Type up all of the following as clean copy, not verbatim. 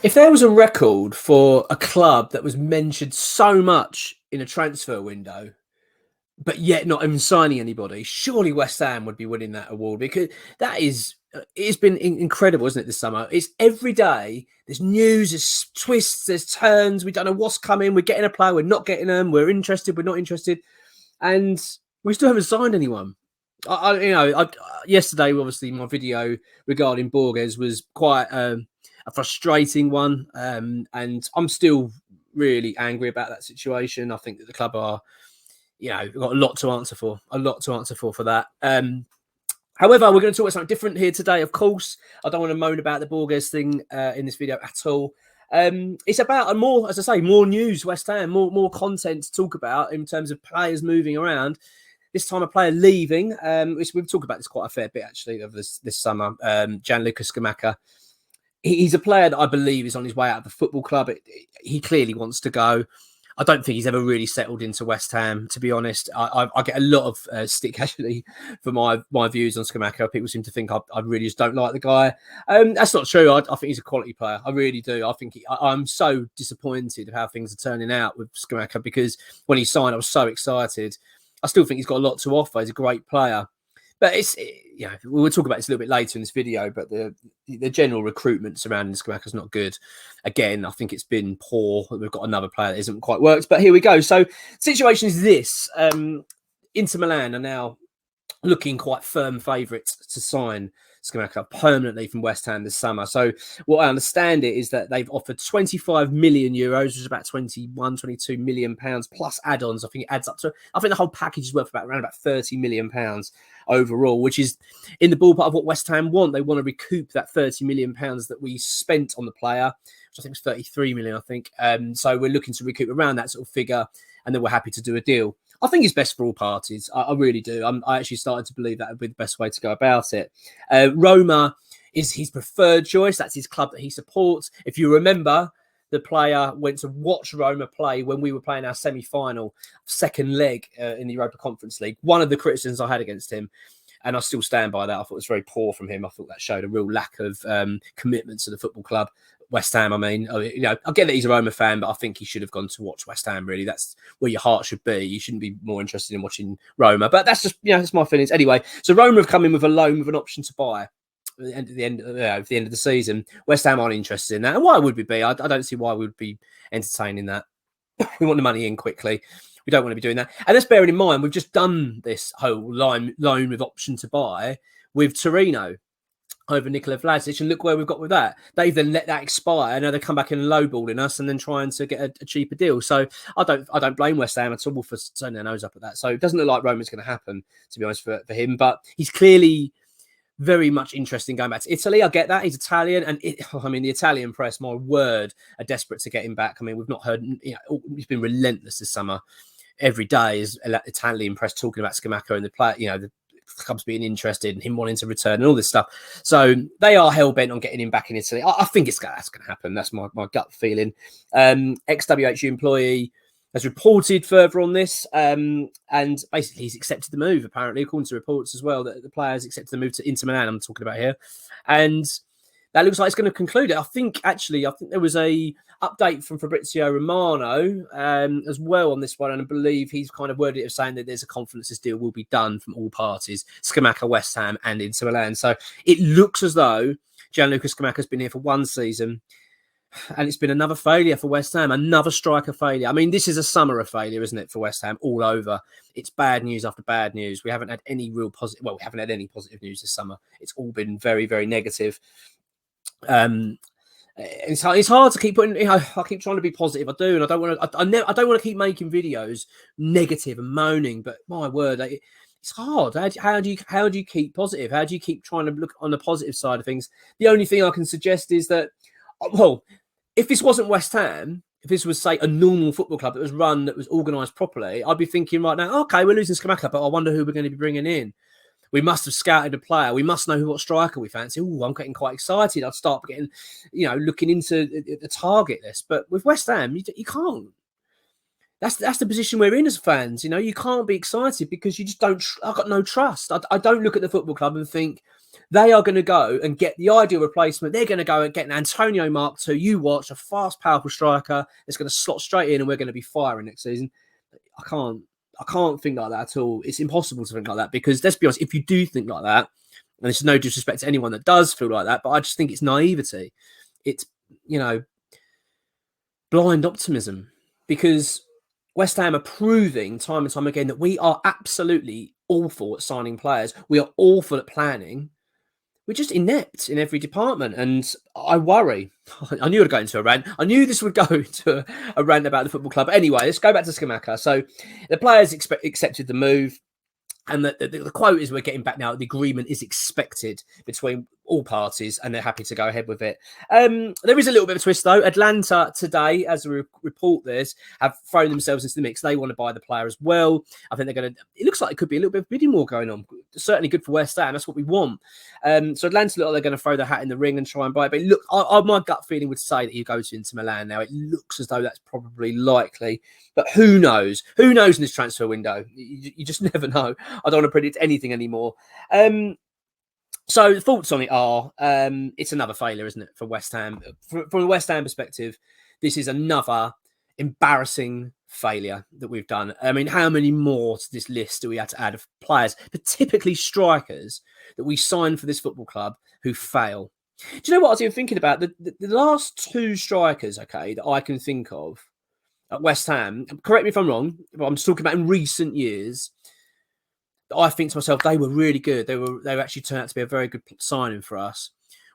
If there was a record for a club that was mentioned so much in a transfer window, but yet not even signing anybody, surely West Ham would be winning that award, because that is it's been incredible, isn't it, this summer? It's every day. There's news, there's twists, there's turns. We don't know what's coming. We're getting a player, we're not getting them. We're interested, we're not interested, and we still haven't signed anyone. Yesterday, obviously, my video regarding Borges was quite a frustrating one, and I'm still really angry about that situation. I think that the club are, we've got a lot to answer for, for that. However, we're going to talk about something different here today. Of course, I don't want to moan about the Borges thing in this video at all. It's about more, as I say, more news, West Ham, more content to talk about in terms of players moving around. This time, a player leaving. We've talked about this quite a fair bit, actually, of this summer. Gianluca Scamacca. He's a player that I believe is on his way out of the football club. He clearly wants to go. I don't think he's ever really settled into West Ham, to be honest. I get a lot of stick, actually, for my views on Scamacca. People seem to think I really just don't like the guy. That's not true. I think he's a quality player. I really do. I think I'm so disappointed of how things are turning out with Scamacca, because when he signed, I was so excited. I still think he's got a lot to offer. He's a great player. But we'll talk about this a little bit later in this video, but the general recruitment surrounding Scamacca is not good. Again, I think it's been poor. We've got another player that isn't quite worked, but here we go. So situation is this. Inter Milan are now looking quite firm favourites to sign Scamacca permanently from West Ham this summer. So what I understand it is that they've offered 25 million euros, which is about 22 million pounds plus add-ons. I think it adds up to, I think the whole package is worth around about 30 million pounds overall, which is in the ballpark of what West Ham want. They want to recoup that 30 million pounds that we spent on the player, which I think was 33 million, I think. So we're looking to recoup around that sort of figure, and then we're happy to do a deal. I think it's best for all parties. I really do. I actually started to believe that would be the best way to go about it. Roma is his preferred choice. That's his club that he supports. If you remember, the player went to watch Roma play when we were playing our semi-final second leg in the Europa Conference League. One of the criticisms I had against him, and I still stand by that, I thought it was very poor from him. I thought that showed a real lack of commitment to the football club. West Ham, I get that he's a Roma fan, but I think he should have gone to watch West Ham, really. That's where your heart should be. You shouldn't be more interested in watching Roma. But that's just, that's my feelings. Anyway, so Roma have come in with a loan with an option to buy at the end of the season. West Ham aren't interested in that. And why would we be? I don't see why we would be entertaining that. We want the money in quickly. We don't want to be doing that. And let's bear in mind, we've just done this whole loan with option to buy with Torino over Nikola Vlasic, and look where we've got with that. They've then let that expire, and now they come back and lowballing us, and then trying to get a cheaper deal. So I don't blame West Ham at all for turning their nose up at that. So it doesn't look like Roma's going to happen, to be honest, for him. But he's clearly very much interested in going back to Italy. I get that. He's Italian, and the Italian press, my word, are desperate to get him back. I mean, we've not heard, he's been relentless this summer. Every day is Italian press talking about Scamacca and the player, the clubs being interested and him wanting to return and all this stuff. So they are hell-bent on getting him back in Italy. I think that's going to happen. That's my gut feeling. Ex-WHU employee has reported further on this, and basically he's accepted the move, apparently, according to reports as well, that the player has accepted the move to Inter Milan, I'm talking about here. And that looks like it's going to conclude it. I think there was a update from Fabrizio Romano as well on this one, and I believe he's kind of worded it of saying that there's a confidence this deal will be done from all parties, Scamacca, West Ham and Inter Milan. So it looks as though Gianluca Scamacca's been here for one season, and it's been another failure for West Ham, another striker failure. I mean, this is a summer of failure, isn't it, for West Ham all over? It's bad news after bad news. We haven't had any real positive, we haven't had any positive news this summer. It's all been very, very negative. It's hard to keep putting. I keep trying to be positive. I do, and I don't want to. I don't want to keep making videos negative and moaning. But my word, it's hard. How do you keep positive? How do you keep trying to look on the positive side of things? The only thing I can suggest is that, well, if this wasn't West Ham, if this was, say, a normal football club that was run, that was organised properly, I'd be thinking right now, okay, we're losing Scamacca, but I wonder who we're going to be bringing in. We must have scouted a player. We must know what striker we fancy. Oh, I'm getting quite excited. I'd start getting, looking into the target list. But with West Ham, you can't. That's the position we're in as fans. You can't be excited because you just don't. I've got no trust. I don't look at the football club and think, They are going to go and get the ideal replacement. They're going to go and get an Antonio Mark II. You watch, a fast, powerful striker that's going to slot straight in, and we're going to be firing next season. I can't think like that at all. It's impossible to think like that, because let's be honest, if you do think like that, and this is no disrespect to anyone that does feel like that, but I just think it's naivety. It's, blind optimism, because West Ham are proving time and time again that we are absolutely awful at signing players. We are awful at planning. We're just inept in every department, and I worry. I knew I'd go into a rant. I knew this would go into a rant about the football club. Anyway, let's go back to Scamacca. So the players accepted the move. And the quote is, we're getting back now. The agreement is expected between all parties, and they're happy to go ahead with it. There is a little bit of a twist, though. Atlanta today, as we report this, have thrown themselves into the mix. They want to buy the player as well. I think they're going to... It looks like it could be a little bit of bidding war going on. Certainly good for West Ham. That's what we want. So Atlanta look like they're going to throw their hat in the ring and try and buy it. But look, my gut feeling would say that you go to Inter Milan now. It looks as though that's probably likely. But who knows? Who knows in this transfer window? You just never know. I don't want to predict anything anymore. So the thoughts on it are, it's another failure, isn't it, for West Ham? From a West Ham perspective, this is another embarrassing failure that we've done. I mean, how many more to this list do we have to add of players, but typically strikers, that we sign for this football club who fail? Do you know what I was even thinking about? The last two strikers, okay, that I can think of at West Ham, correct me if I'm wrong, but I'm just talking about in recent years, I think to myself, they were really good. They actually turned out to be a very good signing for us.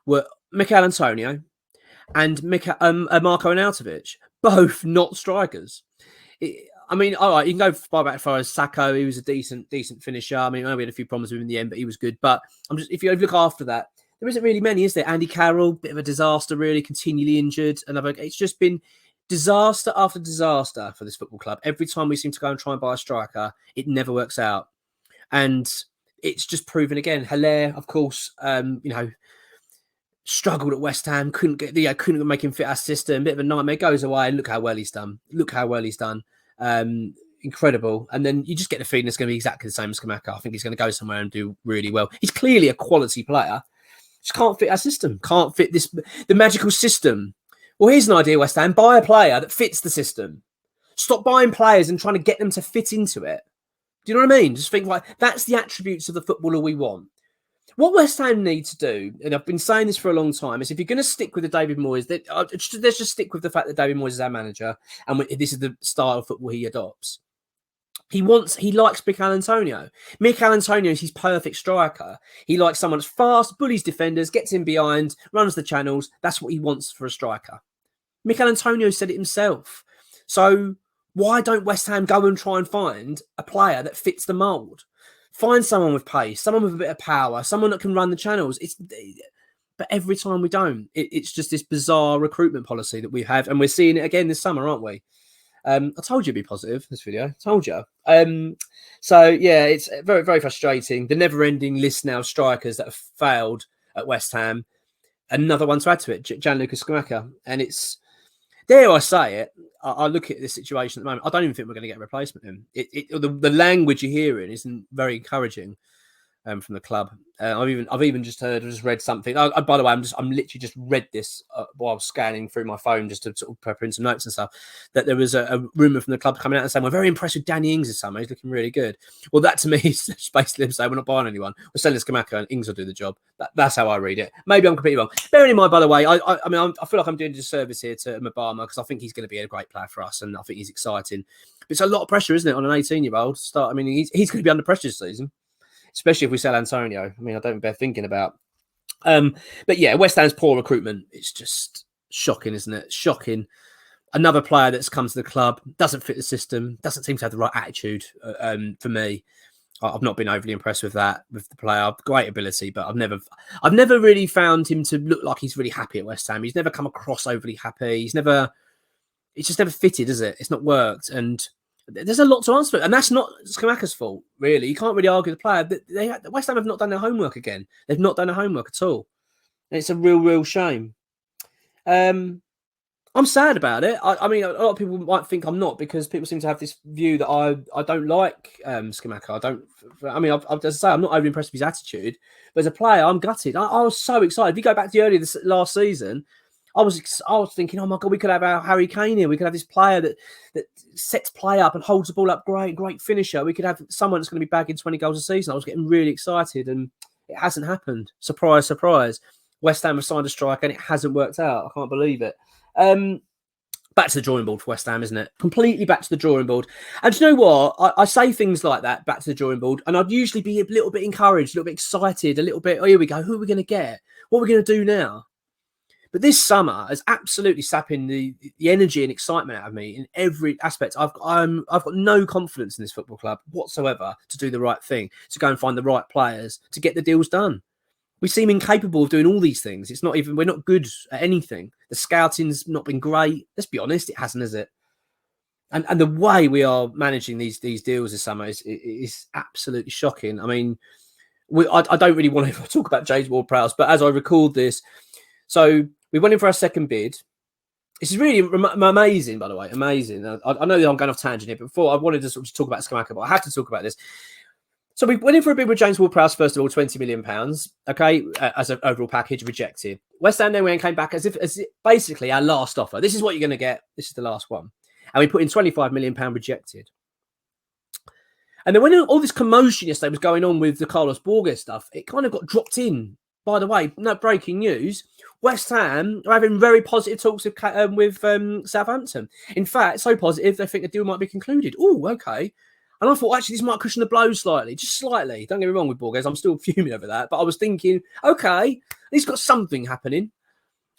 Were Mikel Antonio and Marko Arnautovic, both not strikers. I mean, all right, you can go far back as far as Sacco. He was a decent finisher. I mean, I know we had a few problems with him in the end, but he was good. But if you look after that, there isn't really many, is there? Andy Carroll, bit of a disaster, really, continually injured. It's just been disaster after disaster for this football club. Every time we seem to go and try and buy a striker, it never works out. And it's just proven again. Haller, of course, struggled at West Ham. Couldn't make him fit our system. Bit of a nightmare. Goes away. Look how well he's done. Incredible. And then you just get the feeling it's going to be exactly the same as Scamacca. I think he's going to go somewhere and do really well. He's clearly a quality player. Just can't fit our system. Can't fit the magical system. Well, here's an idea, West Ham. Buy a player that fits the system. Stop buying players and trying to get them to fit into it. Do you know what I mean? Just think, like, that's the attributes of the footballer we want. What West Ham need to do, and I've been saying this for a long time, is if you're going to stick with the David Moyes, let's just stick with the fact that David Moyes is our manager, and this is the style of football he adopts. He likes Mikel Antonio. Mikel Antonio is his perfect striker. He likes someone that's fast, bullies defenders, gets in behind, runs the channels. That's what he wants for a striker. Mikel Antonio said it himself. So why don't West Ham go and try and find a player that fits the mould? Find someone with pace, someone with a bit of power, someone that can run the channels. But every time we don't, it's just this bizarre recruitment policy that we have, and we're seeing it again this summer, aren't we? I told you it'd be positive, this video. Told you. So, yeah, it's very, very frustrating. The never-ending list now of strikers that have failed at West Ham. Another one to add to it, Gianluca Scamacca. And it's, dare I say it, I look at this situation at the moment, I don't even think we're going to get a replacement in. The language you're hearing isn't very encouraging from the club. I've even just read something. By the way, I'm literally just read this while scanning through my phone just to sort of prep in some notes and stuff. That there was a rumor from the club coming out and saying, we're very impressed with Danny Ings this summer. He's looking really good. Well, that to me is basically them saying we're not buying anyone. We're selling Scamacca and Ings will do the job. That's how I read it. Maybe I'm completely wrong. Bearing in mind, by the way, I feel like I'm doing a disservice here to Mabama, because I think he's going to be a great player for us, and I think he's exciting. But it's a lot of pressure, isn't it, on an 18-year-old to start? I mean, he's going to be under pressure this season, especially if we sell Antonio. I mean, I don't bear thinking about. But yeah, West Ham's poor recruitment, it's just shocking, isn't it? Shocking. Another player that's come to the club, doesn't fit the system, doesn't seem to have the right attitude for me. I've not been overly impressed with that, with the player. Great ability, but I've never really found him to look like he's really happy at West Ham. He's never come across overly happy. It's just never fitted, is it? It's not worked. And there's a lot to answer for, and that's not Scamacca's fault, really. You can't really argue the player. But West Ham have not done their homework again. They've not done their homework at all. And it's a real, real shame. I'm sad about it. I mean, a lot of people might think I'm not, because people seem to have this view that I don't like Scamacca. I don't. I mean, as I say, I'm not overly impressed with his attitude. But as a player, I'm gutted. I was so excited. If you go back to earlier this last season, I was thinking, oh my god, we could have our Harry Kane here. We could have this player that sets play up and holds the ball up, great finisher. We could have someone that's going to be bagging 20 goals a season. I was getting really excited, and it hasn't happened. Surprise, surprise. West Ham have signed a striker, and it hasn't worked out. I can't believe it. Back to the drawing board for West Ham, isn't it? Completely back to the drawing board. And do you know what? I say things like that, back to the drawing board, and I'd usually be a little bit encouraged, a little bit excited, a little bit, oh, here we go. Who are we going to get? What are we going to do now? But this summer is absolutely sapping the energy and excitement out of me in every aspect. I've got no confidence in this football club whatsoever to do the right thing, to go and find the right players, to get the deals done. We seem incapable of doing all these things. We're not good at anything. The scouting's not been great. Let's be honest, it hasn't, has it? And the way we are managing these deals this summer is absolutely shocking. I mean, I don't really want to talk about James Ward-Prowse, but as I record this, so we went in for our second bid. This is really amazing, by the way, amazing. I know that I'm going off tangent here, but before I wanted to sort of talk about Scamacca, but I have to talk about this. So we went in for a bid with James Ward-Prowse, first of all, £20 million, okay, as an overall package, rejected. West Ham then came back as basically our last offer. This is what you're going to get. This is the last one. And we put in £25 million, rejected. And then when all this commotion yesterday was going on with the Carlos Borges stuff, it kind of got dropped in. By the way, no breaking news. West Ham are having very positive talks with Southampton. In fact, so positive, they think the deal might be concluded. Oh, okay. And I thought, actually, this might cushion the blow slightly, just slightly. Don't get me wrong with Borges. I'm still fuming over that. But I was thinking, okay, he's got something happening.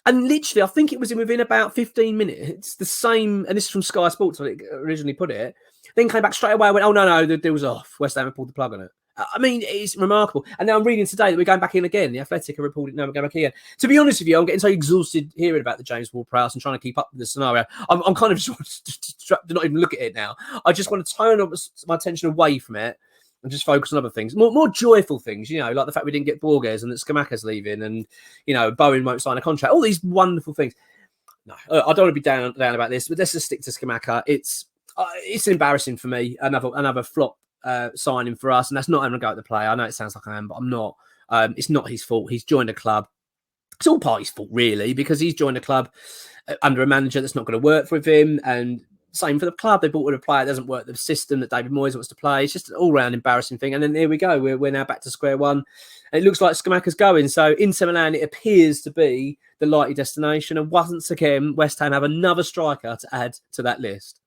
And literally, I think it was within about 15 minutes, the same, and this is from Sky Sports, when it originally put it, then came back straight away and went, oh, no, the deal's off. West Ham have pulled the plug on it. I mean, it's remarkable. And now I'm reading today that we're going back in again. The Athletic are reporting, no, we're going back in. To be honest with you, I'm getting so exhausted hearing about the James Ward-Prowse and trying to keep up with the scenario. I'm kind of just to not even look at it now. I just want to turn my attention away from it and just focus on other things. More joyful things, you know, like the fact we didn't get Borges and that Scamacca's leaving and, you know, Bowen won't sign a contract. All these wonderful things. No, I don't want to be down about this, but let's just stick to Scamacca. It's embarrassing for me. Another flop signing for us, and that's not having a go at the player. I know it sounds like I am, but I'm not. It's not his fault. He's joined a club. It's all party's fault, really, because he's joined a club under a manager that's not going to work with him. And same for the club. They bought with a player that doesn't work the system that David Moyes wants to play. It's just an all-round embarrassing thing. And then here we go. We're now back to square one. And it looks like Scamacca's going. So Inter Milan, it appears to be the likely destination. And once again, West Ham have another striker to add to that list.